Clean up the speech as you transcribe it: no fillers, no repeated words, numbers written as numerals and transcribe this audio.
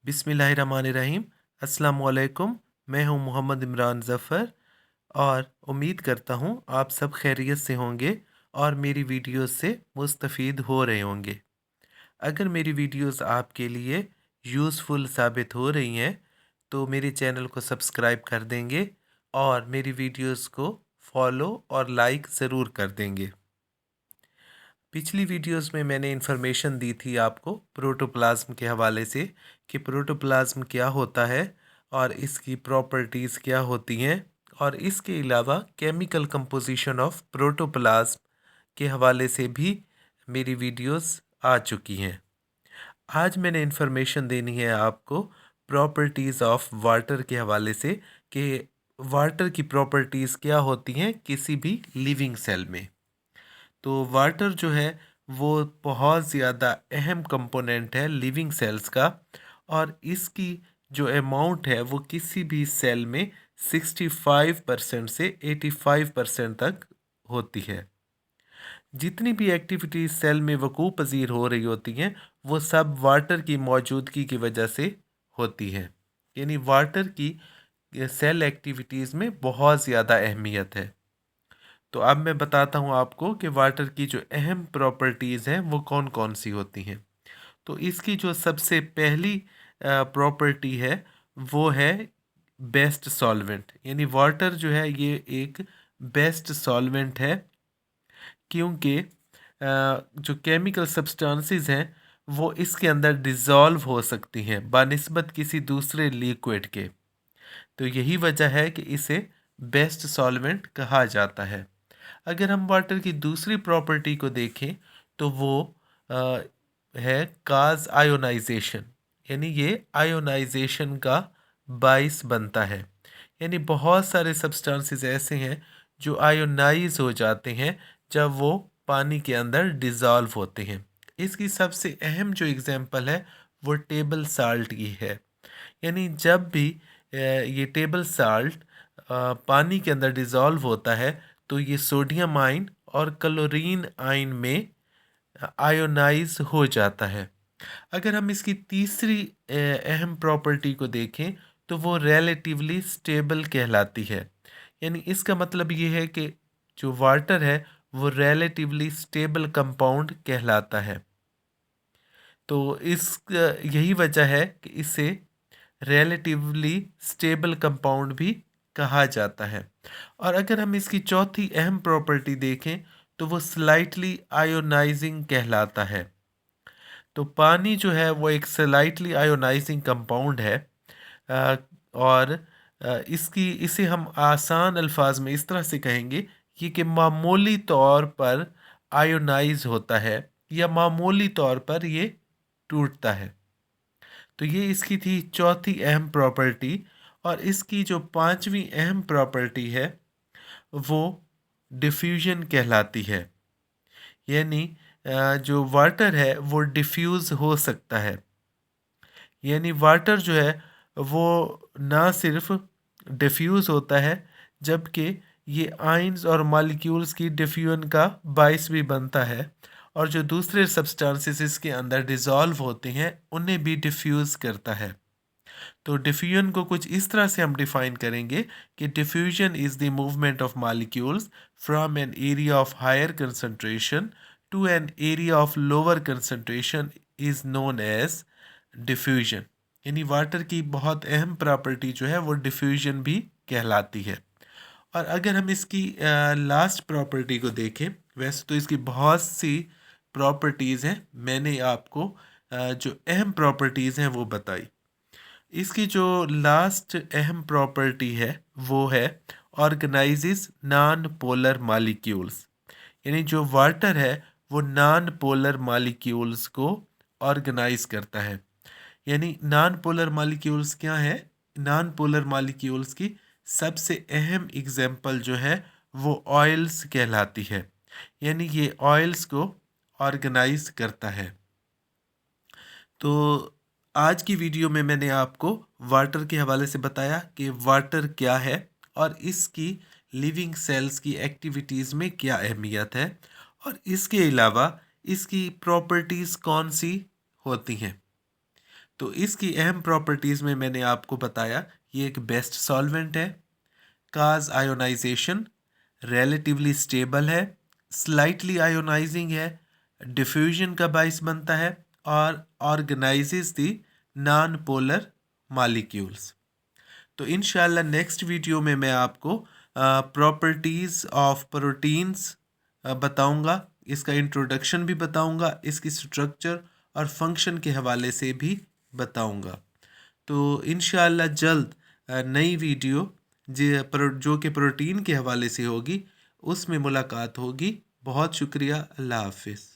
बिस्मिल्लाहिर्रहमानिर्रहीम। अस्सलामुअलैकुम। मैं हूं मोहम्मद इमरान ज़फ़र और उम्मीद करता हूं आप सब खैरियत से होंगे और मेरी वीडियोस से मुस्तफ़ीद हो रहे होंगे। अगर मेरी वीडियोस आपके लिए यूज़फुल साबित हो रही हैं तो मेरे चैनल को सब्सक्राइब कर देंगे और मेरी वीडियोस को फॉलो और लाइक ज़रूर कर देंगे। पिछली वीडियोस में मैंने इन्फॉर्मेशन दी थी आपको प्रोटोप्लाज्म के हवाले से कि प्रोटोप्लाज्म क्या होता है और इसकी प्रॉपर्टीज़ क्या होती हैं, और इसके अलावा केमिकल कंपोजिशन ऑफ प्रोटोप्लाज्म के हवाले से भी मेरी वीडियोस आ चुकी हैं। आज मैंने इन्फॉर्मेशन देनी है आपको प्रॉपर्टीज़ ऑफ वाटर के हवाले से कि वाटर की प्रॉपर्टीज़ क्या होती हैं किसी भी लिविंग सेल में। तो वाटर जो है वो बहुत ज़्यादा अहम कंपोनेंट है लिविंग सेल्स का, और इसकी जो अमाउंट है वो किसी भी सेल में 65% से 85% तक होती है। जितनी भी एक्टिविटीज सेल में वकूफ़ पजीर हो रही होती हैं वो सब वाटर की मौजूदगी की वजह से होती है। यानी वाटर की सेल एक्टिविटीज़ में बहुत ज़्यादा अहमियत है। तो अब मैं बताता हूँ आपको कि वाटर की जो अहम प्रॉपर्टीज़ हैं वो कौन कौन सी होती हैं। तो इसकी जो सबसे पहली प्रॉपर्टी है वो है बेस्ट सॉल्वेंट। यानी वाटर जो है ये एक बेस्ट सॉल्वेंट है, क्योंकि जो केमिकल सब्सटेंसेस हैं वो इसके अंदर डिज़ोल्व हो सकती हैं बानिस्बत किसी दूसरे लिक्विड के। तो यही वजह है कि इसे बेस्ट सॉल्वेंट कहा जाता है। अगर हम वाटर की दूसरी प्रॉपर्टी को देखें तो वो अ, है काज आयोनाइजेशन। यानी ये आयोनाइजेशन का बाइस बनता है। यानी बहुत सारे सब्सटेंसेस ऐसे हैं जो आयोनाइज हो जाते हैं जब वो पानी के अंदर डिज़ोल्व होते हैं। इसकी सबसे अहम जो एग्जांपल है वो टेबल साल्ट की है। यानी जब भी ये टेबल साल्ट पानी के अंदर डिज़ोल्व होता है तो ये सोडियम आयन और क्लोरीन आयन में आयोनाइज हो जाता है। अगर हम इसकी तीसरी अहम प्रॉपर्टी को देखें तो वो रिलेटिवली स्टेबल कहलाती है। यानी इसका मतलब ये है कि जो वाटर है वो रिलेटिवली स्टेबल कंपाउंड कहलाता है। तो इस यही वजह है कि इसे रिलेटिवली स्टेबल कंपाउंड भी कहा जाता है। और अगर हम इसकी चौथी अहम प्रॉपर्टी देखें तो वो स्लाइटली आयोनाइजिंग कहलाता है। तो पानी जो है वो एक स्लाइटली आयोनाइजिंग कंपाउंड है, अ, और इसे हम आसान अल्फाज में इस तरह से कहेंगे कि मामूली तौर पर आयोनाइज होता है या मामूली तौर पर ये टूटता है। तो ये इसकी थी चौथी अहम प्रॉपर्टी। और इसकी जो पांचवी अहम प्रॉपर्टी है वो डिफ्यूजन कहलाती है। यानी जो वाटर है वो डिफ्यूज़ हो सकता है। यानी वाटर जो है वो ना सिर्फ डिफ्यूज़ होता है जबकि ये आयंस और मॉलिक्यूल्स की डिफ्यूजन का बाइस भी बनता है, और जो दूसरे सब्सटेंसेस इसके अंदर डिज़ोल्व होते हैं उन्हें भी डिफ्यूज़ करता है। तो डिफ्यूजन को कुछ इस तरह से हम डिफाइन करेंगे कि diffusion is the movement of molecules from an area of higher concentration to an area of lower concentration is known as diffusion. यानी वाटर की बहुत अहम प्रॉपर्टी जो है वो डिफ्यूजन भी कहलाती है। और अगर हम इसकी लास्ट प्रॉपर्टी को देखें, वैसे तो इसकी बहुत सी प्रॉपर्टीज़ हैं, मैंने आपको जो अहम प्रॉपर्टीज़ हैं वो बताई। इसकी जो लास्ट अहम प्रॉपर्टी है वो है ऑर्गेनाइजेस नॉन पोलर मालिक्यूल्स। यानी जो वाटर है वो नॉन पोलर मालिक्यूल्स को ऑर्गेनाइज करता है। यानी नॉन पोलर मालिक्यूल्स क्या है? नॉन पोलर मालिक्यूल्स की सबसे अहम एग्जांपल जो है वो ऑयल्स कहलाती है। यानी ये ऑयल्स को ऑर्गेनाइज करता है। तो आज की वीडियो में मैंने आपको वाटर के हवाले से बताया कि वाटर क्या है और इसकी लिविंग सेल्स की एक्टिविटीज़ में क्या अहमियत है, और इसके अलावा इसकी प्रॉपर्टीज़ कौन सी होती हैं। تو اس کی اہم پراپرٹیز میں نے آپ کو بتایا، یہ ایک بیسٹ سالوینٹ ہے، کاز آئونائزیشن، ریلیٹیولی اسٹیبل ہے، سلائٹلی آئونائزنگ ہے، ڈیفیوژن کا باعث بنتا ہے، اور آرگنائزز دی نان پولر مالیکیولز۔ تو انشاءاللہ نیکسٹ ویڈیو میں آپ کو پراپرٹیز آف پروٹینز بتاؤں گا، اس کا انٹروڈکشن بھی بتاؤں گا، اس کی سٹرکچر اور فنکشن کے حوالے سے بھی بتاؤں گا۔ تو انشاءاللہ جلد نئی ویڈیو جو کہ پروٹین کے حوالے سے ہوگی، اس میں ملاقات ہوگی۔ بہت شکریہ، اللہ حافظ۔